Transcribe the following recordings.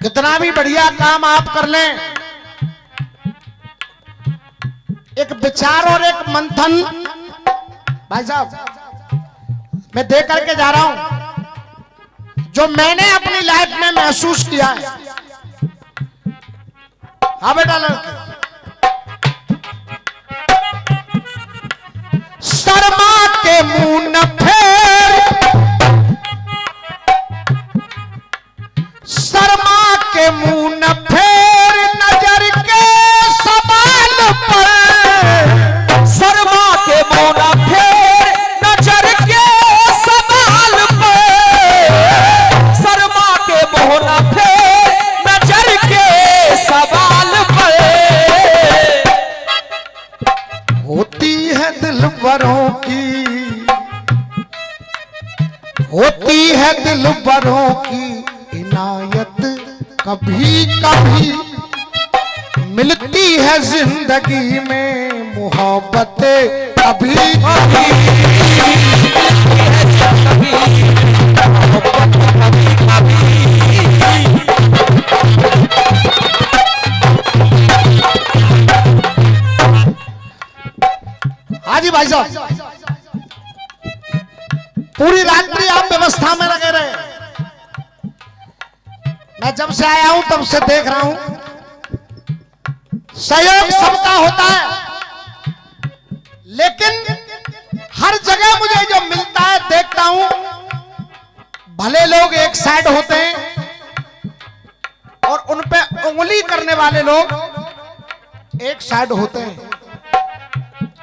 कितना भी बढ़िया काम आप कर लें, एक विचार और एक मंथन, भाई साहब मैं दे करके जा रहा हूं जो मैंने अपनी लाइफ में महसूस किया है। हाँ बेटा, शर्मा के मुंह न फेर, शर्मा के मुंह न फेर नजर के सवाल पर, शर्मा के मुंह न फेर नजर के सवाल पर, शर्मा के मुंह न फेर नजर के सवाल पर। होती है दिलबरों की, होती है दिलबरों की इनायत, कभी कभी मिलती है जिंदगी में मोहब्बत, कभी कभी हाँ जी भाई साहब, पूरी रात्रि आप व्यवस्था में लगे रहे। मैं जब से आया हूं तब से देख रहा हूं, सहयोग सबका होता है, लेकिन हर जगह मुझे जो मिलता है देखता हूं, भले लोग एक साइड होते हैं और उन पे उंगली करने वाले लोग एक साइड होते हैं।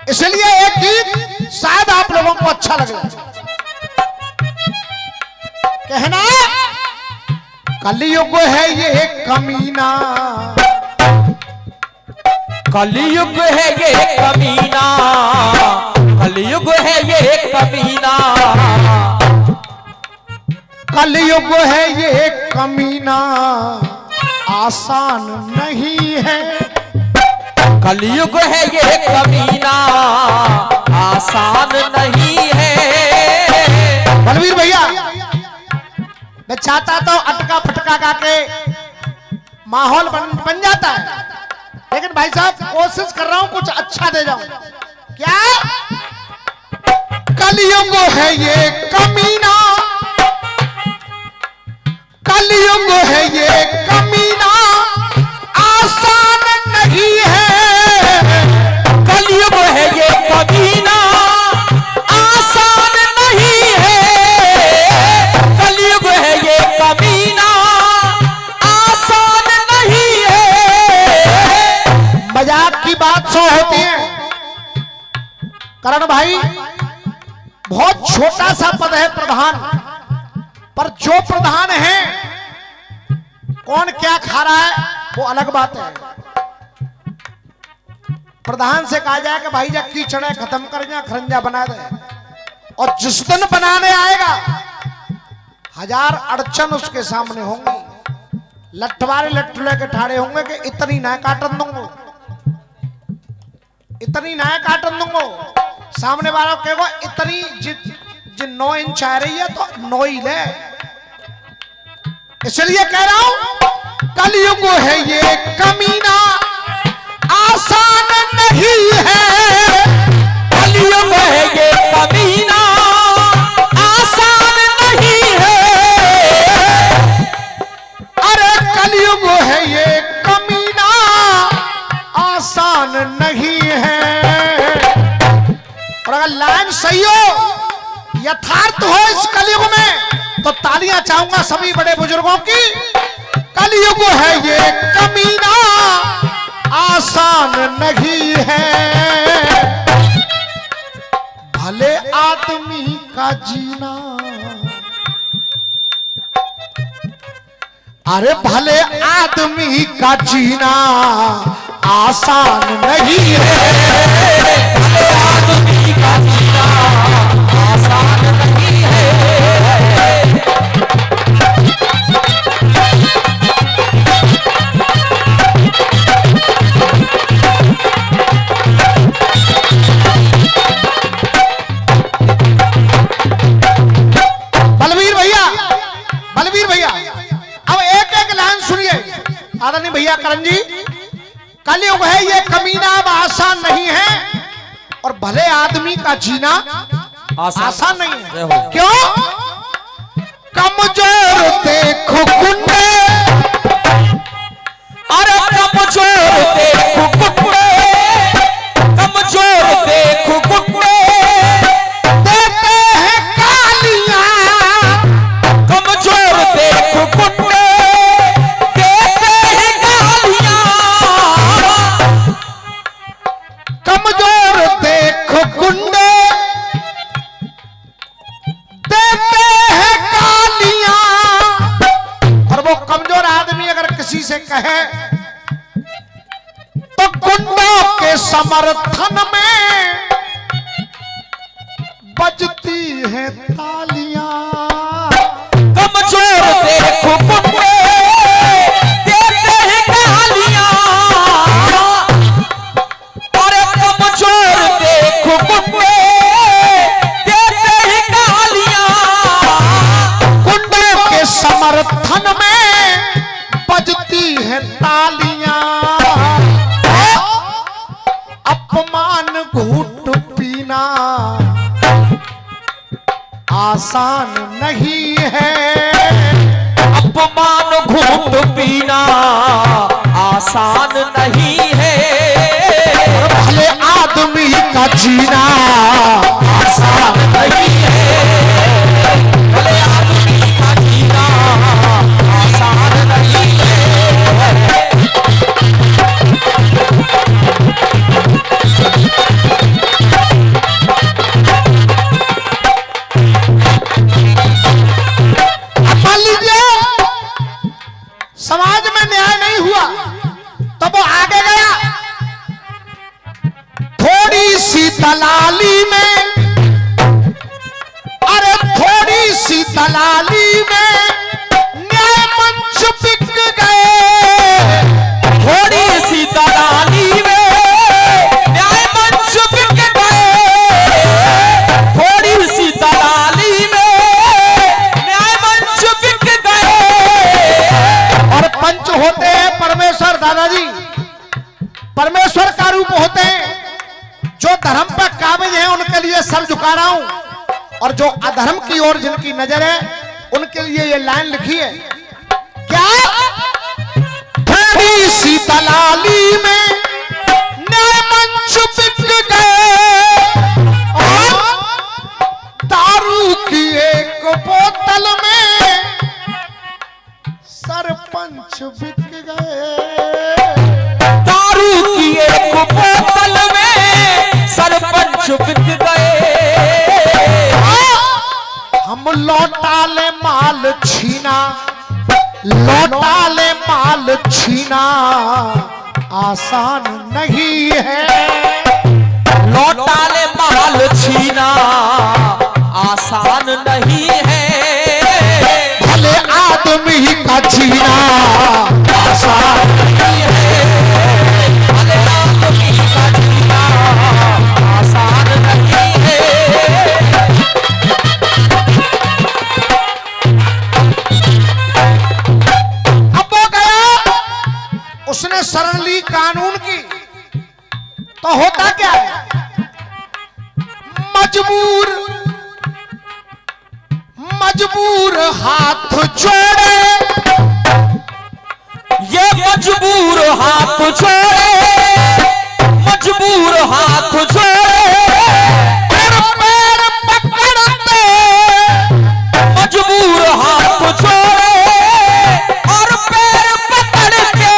इसलिए एक गीत शायद आप लोगों को अच्छा लगेगा, कहना कलयुग है ये कमीना, कलयुग है ये कमीना, कलयुग है ये कमीना, कलयुग है ये कमीना, आसान नहीं है, कलयुग है ये कमीना, आसान नहीं है। बलवीर भैया, मैं चाहता तो अटका फटका गा के माहौल बन जाता है, लेकिन भाई साहब कोशिश कर रहा हूं कुछ अच्छा दे जाऊं। क्या कलयुग है ये कमीना, कलयुग है ये कमीना, आसान नहीं है, कलयुग है ये कमीना, आसान नहीं है, कलयुग है ये कमीना, आसान नहीं है। मजाक की बात सो होती है करण भाई, बहुत छोटा सा पद है प्रधान, पर जो प्रधान है कौन क्या खा रहा है वो अलग बात है। प्रधान से कहा जाए कि भाई जा कीचड़ खत्म कर जा, खरंजा बना दे, और जिस दिन बनाने आएगा 1000 अड़चन उसके सामने होंगी, लट्ठवारे लट्ठू लेके ठाड़े होंगे कि इतनी ना काटन दूंगो, इतनी ना काटन दूंगो। सामने वाला कहेगा इतनी जिन 9 इंच आ रही है तो 9 ही ले। इसलिए कह रहा हूं कलयुग है ये कमीना, आसान नहीं है, कलयुग है ये कमीना, आसान नहीं है। अरे कलयुग है ये कमीना, आसान नहीं है। और अगर लाइन सही हो, यथार्थ हो इस कलयुग में, तो तालियां चाहूंगा सभी बड़े बुजुर्गों की। कलयुग है ये कमीना, आसान नहीं है, भले आदमी का जीना, अरे भले आदमी का जीना आसान नहीं है, भले आदमी का जीना आसान नहीं है। बलवीर भैया, अब एक एक एक लाइन सुनिए आदरणीय भैया करण जी। कलयुग है ये कमीना अब आसान नहीं है, और भले आदमी का जीना आसान नहीं है। क्यों? कमजोर देखो गुंडे, अरे कमजोर देखो गुंडे, कमजोर देखो गुंडे, देते हैं गालियां। कमजोर देखो गुंडे, देते हैं गालियां। कमजोर देखो गुंडे, देते हैं गालियां। और वो कमजोर आदमी अगर किसी से कहे तो गुंडों के समर्थन में बजती है तालियां। कमजोर देखो गुंडे, देते हैं गालियां। अरे कमजोर देखो गुंडे, देते हैं गालियां। गुंडों के समर्थन में बजती है तालियां। अपमान घूट पीना आसान नहीं है। अपमान घूट पीना आसान नहीं है। भले आदमी का जीना आसान नहीं है। भले आदमी का जीना आसान नहीं है। मान लीजिए समाज में न्याय नहीं हुआ तो वो आगे गया, थोड़ी सी दलाली में, अरे थोड़ी सी दलाली में न्याय मंच बिक गए। थोड़ी सी दलाली में न्याय मंच बिक गए। थोड़ी सी दलाली में न्याय मंच बिक गए। और पंच होते हैं परमेश्वर, दादाजी परमेश्वर का रूप होते हैं। जो धर्म पर काबिज हैं उनके लिए सर झुका रहा हूं, और जो अधर्म की ओर जिनकी नजर है उनके लिए ये लाइन लिखी है। क्या? थोड़ी सी दलाली में न्याय मंच बिक गए, और दारू की एक बोतल में सरपंच बिक गए। दारू की एक बोतल में सरपंच बिक गए। हम लौटा ले माल छीना, लौटा ले माल छीना आसान नहीं है। लौटा ले माल छीना आसान नहीं है। भले आदमी का जीना आसान नहीं है। भले आदमी का जीना आसान नहीं है। अब वो गया, उसने शरण ली कानून की, तो होता क्या है? मजबूर हाथ जोड़े, ये मजबूर हाथ जोड़े, मजबूर हाथ जोड़े, और पैर पकड़ते, मजबूर हाथ जोड़े और पैर पकड़ के।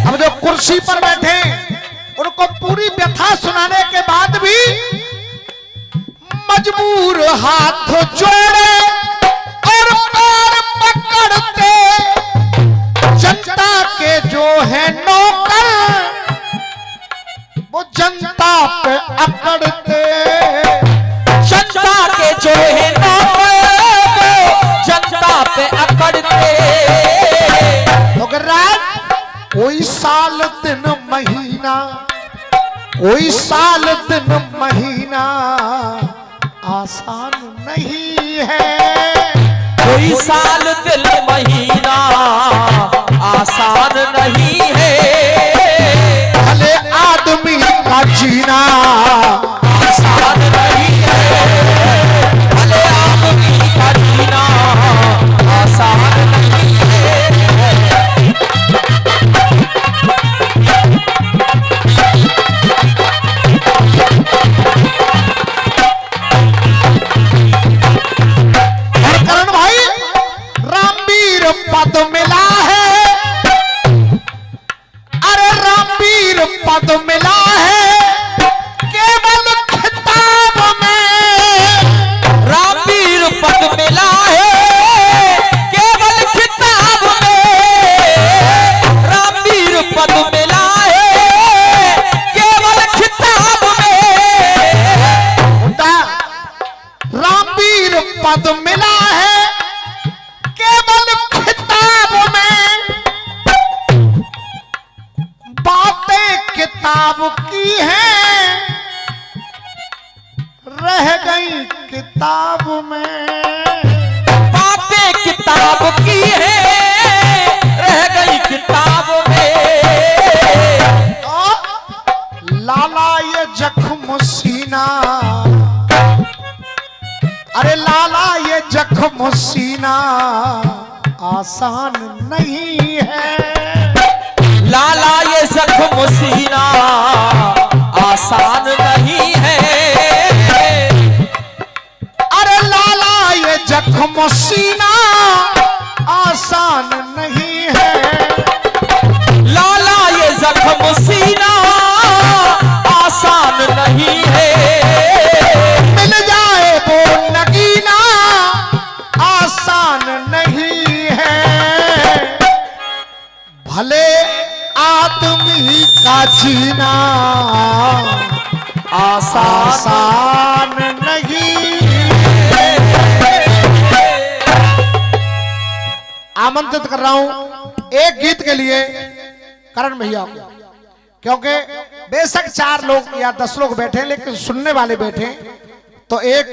अब जो कुर्सी पर बैठे उनको पूरी व्यथा सुनाने के बाद भी मजबूर हाथ जोड़े और पैर पकड़ते। जनता के जो है नौकर वो जनता पे अकड़ते। जनता के जो है नौकर वो जनता पे अकड़ते। कोई साल दिन महीना, कोई साल दिन महीना आसान नहीं है। कोई साल दिन महीना पद मिला है, अरे रामवीर पद मिला है केवल खिताब में। रामवीर पद मिला है केवल खिताब में। रामवीर पद मिला है केवल खिताब में। रामवीर पद मिला है केवल खिताब में। बातें किताब की हैं रह गई किताब में। बातें किताब की है रह गई किताब में। लाला ये जख्म सीना, अरे लाला ये जख्म सीना आसान नहीं है। लाला ये जख्म सीना आसान नहीं है। अरे लाला ये जख्म सीना आसान नहीं है। लाला ये जख्म सीना आसान नहीं है। मिल जाए वो नगीना आसान नहीं है। भले आदमी का जीना आसान नहीं है। आमंत्रित कर रहा हूं एक गीत के लिए करण भैया को, क्योंकि बेशक 4 लोग या 10 लोग बैठे लेकिन सुनने वाले बैठे, तो एक